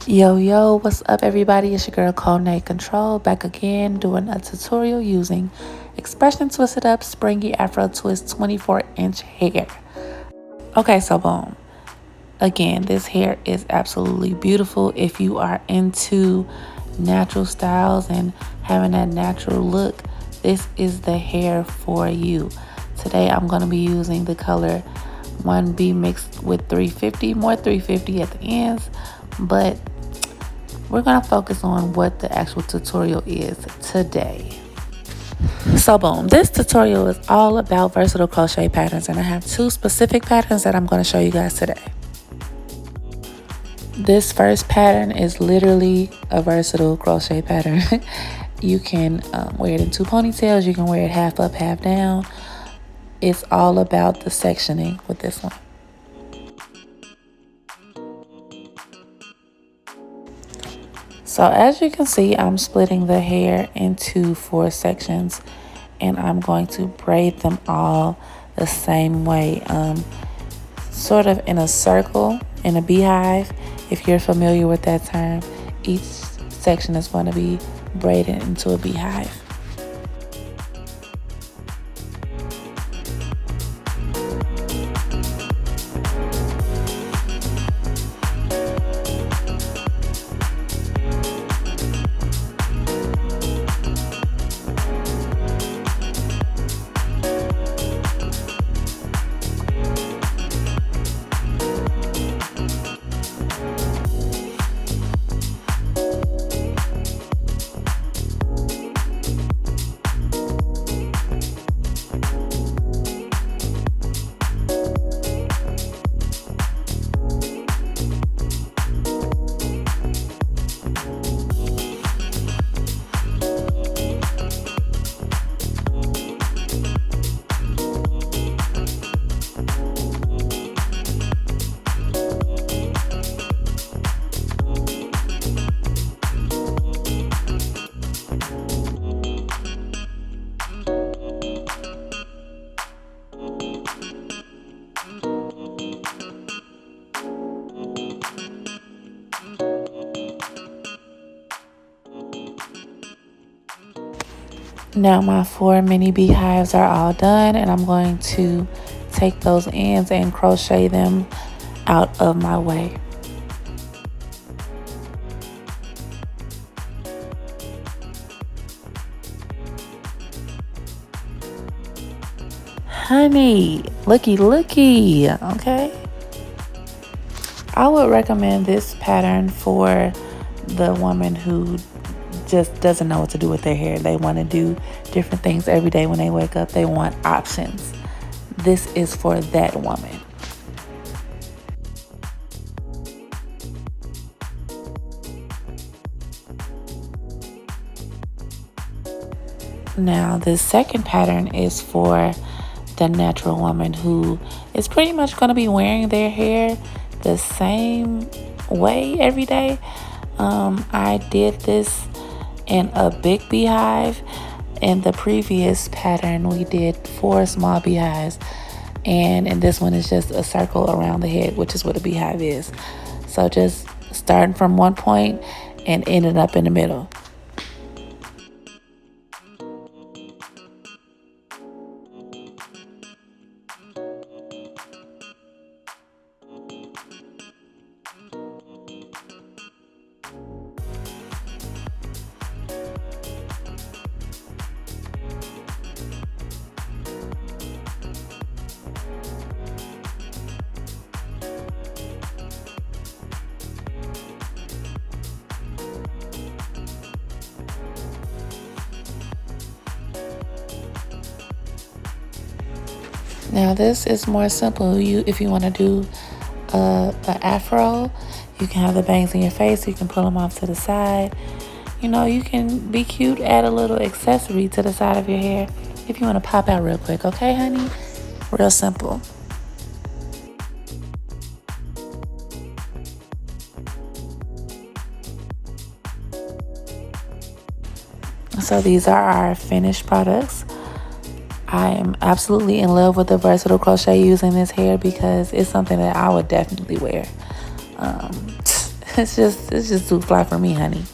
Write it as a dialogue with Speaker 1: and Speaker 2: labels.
Speaker 1: Yo, what's up, everybody? It's your girl Conay Control back again doing a tutorial using Expression Twisted Up Springy Afro Twist 24-inch hair. Okay, so boom. Again, this hair is absolutely beautiful. If you are into natural styles and having that natural look, this is the hair for you. Today, I'm going to be using the color 1B mixed with 350, more 350 at the ends, but we're going to focus on what the actual tutorial is today. So boom, this tutorial is all about versatile crochet patterns, and I have two specific patterns that I'm going to show you guys today. This first pattern is literally a versatile crochet pattern. You can wear it in two ponytails, you can wear it half up, half down. It's all about the sectioning with this one. So as you can see, I'm splitting the hair into 4 sections, and I'm going to braid them all the same way, sort of in a circle, in a beehive. If you're familiar with that term, each section is going to be braided into a beehive. Now my 4 mini beehives are all done, and I'm going to take those ends and crochet them out of my way. Honey, looky, okay? I would recommend this pattern for the woman who just doesn't know what to do with their hair. They want to do different things every day when they wake up. They want options. This is for that woman. Now, this second pattern is for the natural woman who is pretty much going to be wearing their hair the same way every day. I did this in a big beehive. In the previous pattern, we did 4 small beehives, and in this one is just a circle around the head, which is what a beehive is. So just starting from one point and ending up in the middle. Now this is more simple. If you want to do an afro, you can have the bangs in your face. You can pull them off to the side. You know, you can be cute, add a little accessory to the side of your hair if you want to pop out real quick. Okay, honey? Real simple. So these are our finished products. I am absolutely in love with the versatile crochet using this hair because it's something that I would definitely wear. It's just too fly for me, honey.